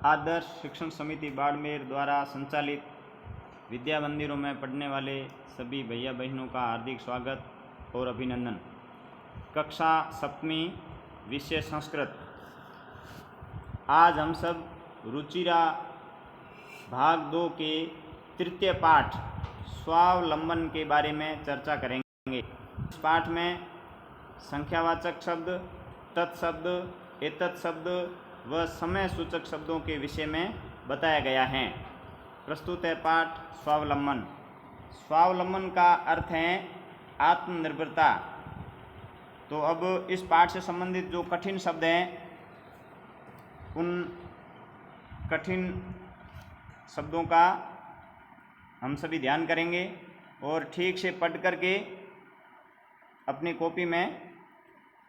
आदर्श शिक्षण समिति बाड़मेर द्वारा संचालित विद्या मंदिरों में पढ़ने वाले सभी भैया बहनों का हार्दिक स्वागत और अभिनंदन। कक्षा 7वीं विषय संस्कृत। आज हम सब रुचिरा भाग 2 के तृतीय पाठ स्वावलंबन के बारे में चर्चा करेंगे। इस पाठ में संख्यावाचक शब्द, तत्शब्द, एतत् शब्द व समय सूचक शब्दों के विषय में बताया गया है। प्रस्तुत है पाठ स्वावलंबन। स्वावलंबन का अर्थ है आत्मनिर्भरता। तो अब इस पाठ से संबंधित जो कठिन शब्द हैं उन कठिन शब्दों का हम सभी ध्यान करेंगे और ठीक से पढ़ करके अपनी कॉपी में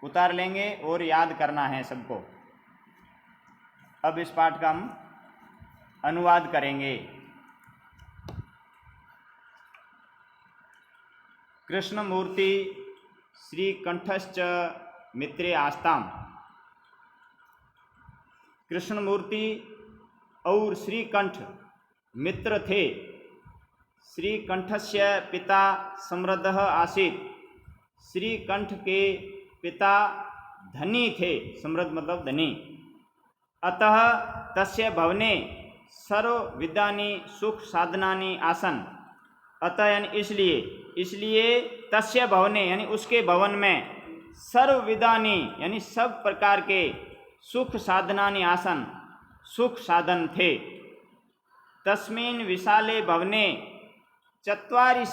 उतार लेंगे और याद करना है सबको। अब इस पाठ का हम अनुवाद करेंगे। कृष्णमूर्ति श्रीकंठश्च मित्रे आस्ताम। कृष्णमूर्ति और श्रीकंठ मित्र थे। श्रीकंठस्य पिता समृद्धः आसीत्। श्रीकंठ के पिता धनी थे। समृद्ध मतलब धनी। अतः तस्य भवने सर्वविधानि सुख साधनानि आसन। अतः यानी इसलिए तस्य भवने यानी उसके भवन में सर्वविधानि यानी सब प्रकार के सुख साधनानि आसन सुख साधन थे। तस्मिन् विशाले भवने चत्वारि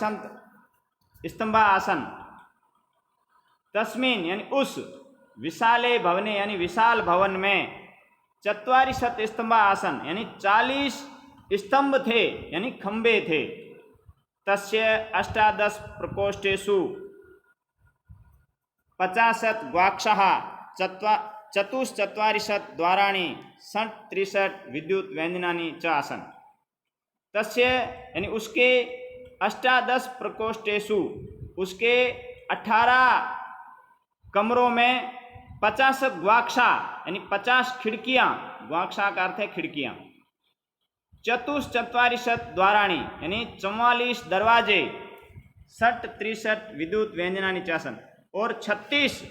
स्तंभा आसन। तस्मिन् यानी उस विशाले भवने यानी विशाल भवन में चत्वारि स्तंभा आसन यानी 40 स्तंभ थे यानी खंबे थे। तस्य 18 प्रकोष्ठेषु 50 गवाक्षाः चतुश्चत्वारिंशत् द्वाराणि 63 विद्युत व्यंजनानि च आसन्। तस्य यानी उसके 18 प्रकोष्ठेषु उसके 18 कमरों में 50 गवाक्षा यानी 50 खिड़कियाँ। गवाक्षा का अर्थ है खिड़कियाँ। चतुश्चत्वारिंशत् द्वाराणि यानी 44 दरवाजे। 63 विद्युत व्यंजनानि च आसन् और 36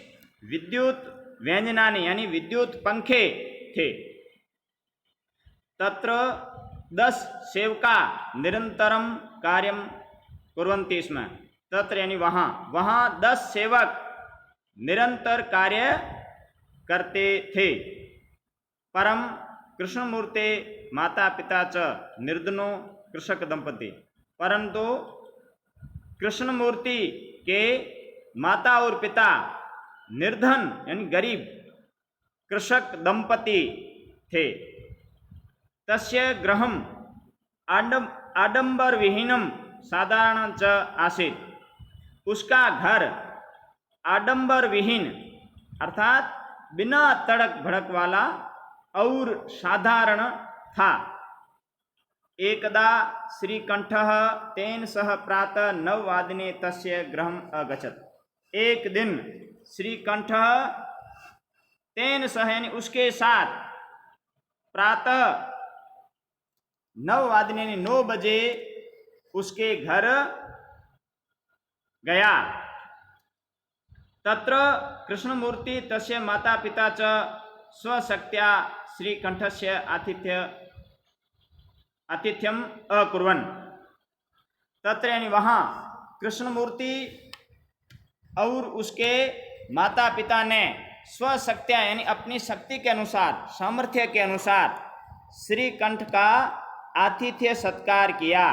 विद्युत व्यंजनानि यानी विद्युत पंखे थे। तत्र 10 सेवका निरंतरम कार्यम कुर्वन्ति स्म। तत्र यानी वहाँ 10 सेवक निरंतर कार्य करते थे। परम कृष्णमूर्ते माता पिता च निर्धनो कृषक दंपति। परंतु कृष्णमूर्ति के माता और पिता निर्धन यानी गरीब कृषक दंपति थे। तस्य गृहम आडंबर विहीनम साधारण च आसीत्। उसका घर आडंबर विहीन अर्थात बिना तड़क भड़क वाला और साधारण था। एकदा श्रीकंठः तेन सह प्रातः 9 वादने तस्य गृहम् अगच्छत्। एक दिन श्रीकंठः तेन सह यानी उसके साथ प्रातः 9 वादने यानी 9 बजे उसके घर गया। तत्र कृष्णमूर्ति तस्य माता पिता च स्वशक्त्या श्रीकंठस्य आतिथ्यम अकुर्वन्। तत्र यानी वहाँ कृष्णमूर्ति और उसके माता पिता ने स्वशक्त्या यानी अपनी शक्ति के अनुसार सामर्थ्य के अनुसार श्रीकंठ का आतिथ्य सत्कार किया।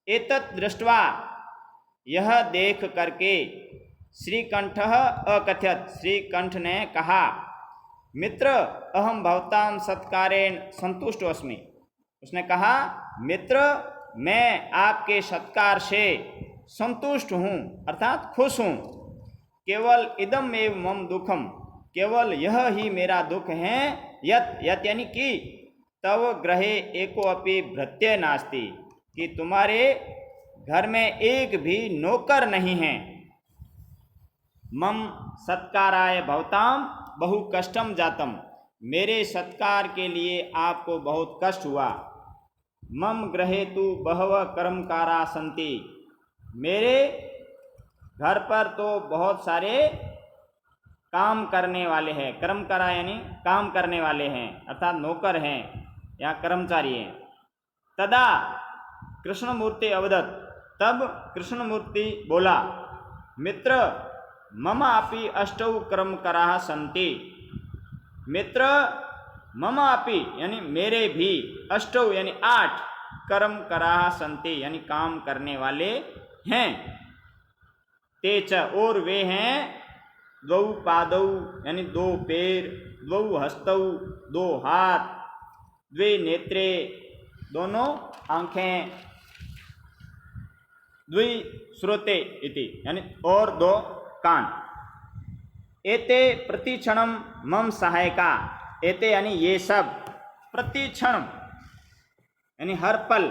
एतत् दृष्ट्वा यह देख करके श्रीकंठः अकथयत्। श्रीकंठ ने कहा मित्र अहम भवतां सत्कारेण संतुष्टो अस्मि। उसने कहा मित्र मैं आपके सत्कार से संतुष्ट हूँ अर्थात खुश हूँ। केवल इदम एव मम दुखम केवल यह ही मेरा दुख है। यत यानी कि तव गृहे एको अपि भृत्य नास्ति कि तुम्हारे घर में एक भी नौकर नहीं है। मम सत्काराय भवताम बहु कष्टम जातम मेरे सत्कार के लिए आपको बहुत कष्ट हुआ। मम गृहे तु बहवः कर्मकारा सन्ति, मेरे घर पर तो बहुत सारे काम करने वाले हैं। कर्मकारा यानी काम करने वाले हैं, अर्थात नौकर हैं या कर्मचारी हैं। तदा कृष्णमूर्ति अवदत्, तब कृष्णमूर्ति बोला, मित्र मम अपि अष्टौ कर्मकराः सन्ति। मित्र मम अपि यानी मेरे भी, अष्टौ यानी 8 कर्मकराः सन्ति यानी काम करने वाले हैं। ते च और वे हैं, द्वौ पादौ यानी 2 पैर, द्वौ हस्तौ 2 हाथ, द्वे नेत्रे दोनों आंखें, द्वि श्रोते इति यानी और 2 कान। एते प्रतिक्षणम मम सहायका, एते यानी ये सब, प्रतिक्षण यानी हर पल,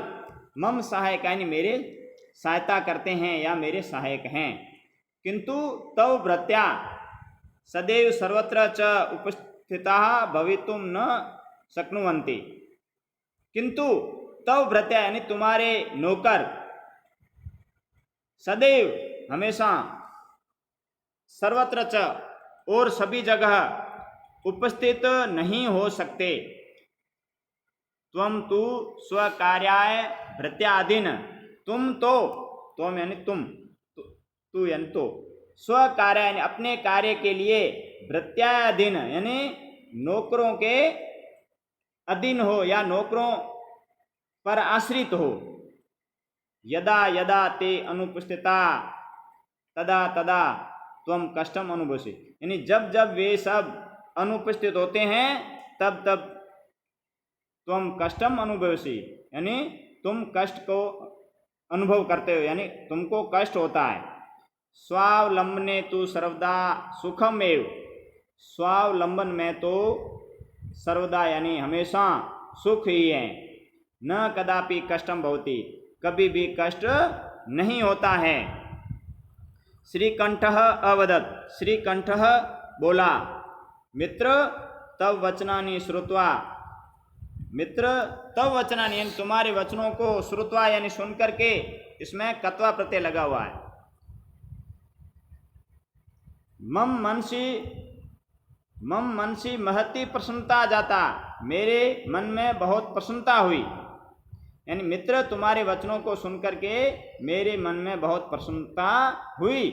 मम सहायका यानी मेरे सहायता करते हैं या मेरे सहायक हैं। किंतु तव भृत्या सदैव सर्वत्र च उपस्थिताः भवितुं न शक्नुवन्ति। किंतु तव भृत्या यानी तुम्हारे नौकर सदैव हमेशा, सर्वत्र च और सभी जगह उपस्थित नहीं हो सकते। त्वं तु स्वकार्याय भृत्याधीन, तुम तो, तुम यानी तुम, तू यानी तो, स्वकार्य यानी अपने कार्य के लिए, भृत्याधीन यानी नौकरों के अधीन हो या नौकरों पर आश्रित हो। यदा यदा ते अनुपस्थिता तदा तदा त्वं कष्टम अनुभवसि, यानी जब जब वे सब अनुपस्थित होते हैं तब तब त्वं कष्टम अनुभवसि यानी तुम कष्ट को अनुभव करते हो, यानी तुमको कष्ट होता है। स्वावलंबने तो सर्वदा सुखमेव, स्वावलंबन में तो सर्वदा यानी हमेशा सुख ही है। न कदापि कष्टम भवति, कभी भी कष्ट नहीं होता है। श्रीकंठः अवदत्, श्रीकंठः बोला, मित्र तव वचनानि श्रुत्वा, मित्र तव वचनानि यानी तुम्हारे वचनों को, श्रुत्वा यानी सुन करके, इसमें कत्वा प्रत्यय लगा हुआ है। मम मनसी महती प्रसन्नता जाता, मेरे मन में बहुत प्रसन्नता हुई। यानी मित्र तुम्हारे वचनों को सुनकर के मेरे मन में बहुत प्रसन्नता हुई।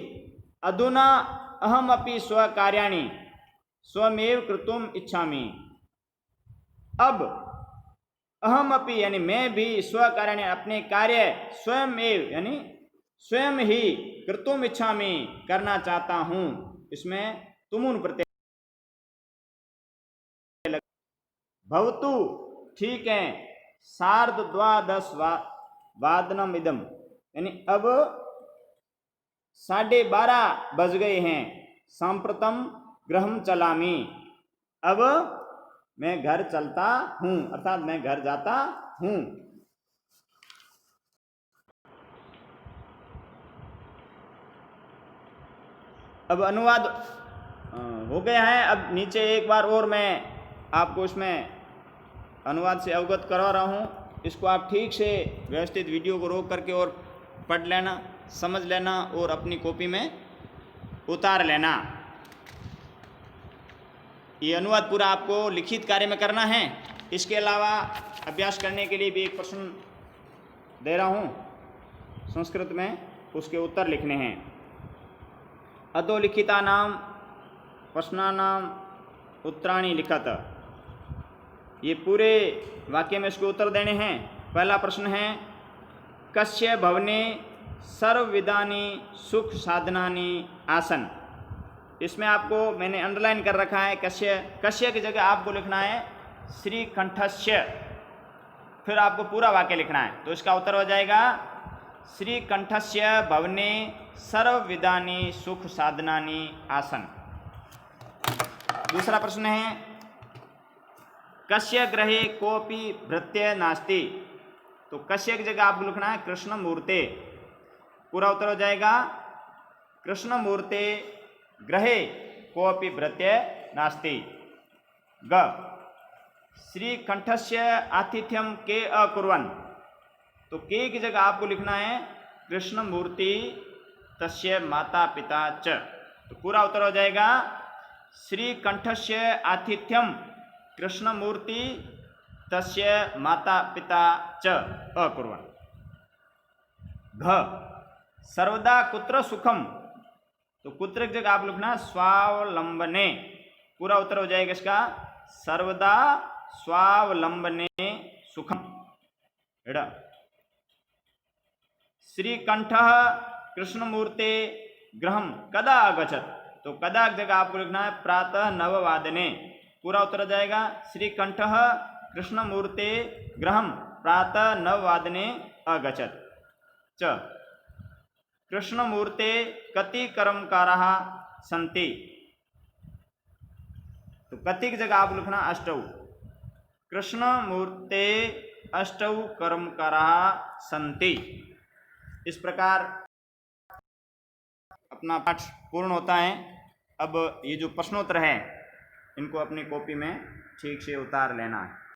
अधुना अहम अपि स्वकार्याणि स्वमेव कर्तुम इच्छामि, अब अहम अपि यानी मैं भी, स्वकार्याणि अपने कार्य, स्वयं एव यानी स्वयं ही, कर्तुम इच्छामि करना चाहता हूँ। इसमें तुमुन प्रत्यय, भवतु ठीक है, सार्ध द्वादश वादनम इदम यानी अब 12:30 बज गए हैं। सांप्रतम गृहम चलामी, अब मैं घर चलता हूँ, अर्थात मैं घर जाता हूँ। अब अनुवाद हो गया है। अब नीचे एक बार और मैं आपको इसमें अनुवाद से अवगत करा रहा हूँ। इसको आप ठीक से व्यवस्थित वीडियो को रोक करके और पढ़ लेना, समझ लेना और अपनी कॉपी में उतार लेना। ये अनुवाद पूरा आपको लिखित कार्य में करना है। इसके अलावा अभ्यास करने के लिए भी एक प्रश्न दे रहा हूँ संस्कृत में, उसके उत्तर लिखने हैं। अधोलिखिता नाम प्रश्नानाम उत्तराणि लिखत, ये पूरे वाक्य में इसको उत्तर देने हैं। पहला प्रश्न है, कस्य भवने सर्वविधानि सुख साधनानि आसन। इसमें आपको मैंने अंडरलाइन कर रखा है कस्य, कस्य की जगह आपको लिखना है श्रीकंठस्य, फिर आपको पूरा वाक्य लिखना है। तो इसका उत्तर हो जाएगा श्रीकंठस्य भवने सर्वविधानि सुख साधनानि आसन। दूसरा प्रश्न है, कस्य गृहे कोपि भृत्य नास्ति। तो कस्य की जगह आपको लिखना है कृष्णमूर्ते, पूरा उत्तर हो जाएगा कृष्णमूर्ते गृहे कोपि भृत्य नास्ति। ग श्रीकंठस्य आतिथ्यम के अकुर्वन्, तो के की जगह आपको लिखना है कृष्णमूर्ति तस्य माता पिता च। तो पूरा उत्तर हो जाएगा श्रीकंठस्य आतिथ्यम कृष्णमूर्ति तस्य माता पिता च अकुर्वन्। घ सर्वदा कुत्र सुखम, तो कुत्र की जगह आप लिखना स्वावलंबने, पूरा उत्तर हो जाएगा इसका सर्वदा स्वावलंबने सुखम। श्रीकंठ कृष्णमूर्ते गृहम कदा आगच्छत, तो कदा की जगह आपको लिखना है प्रातः 9 वादने, पूरा उत्तर हो जाएगा श्रीकंठ कृष्णमूर्ते गृहम प्रातः 9 वादने अगच्छत। च कृष्णमूर्ते कति कर्मकाराः सन्ति, तो कति की जगह आप लिखना अष्टौ, कृष्णमूर्ते अष्टौ कर्मकाराः सन्ति। इस प्रकार अपना पाठ पूर्ण होता है। अब ये जो प्रश्नोत्तर है इनको अपनी कॉपी में ठीक से उतार लेना है।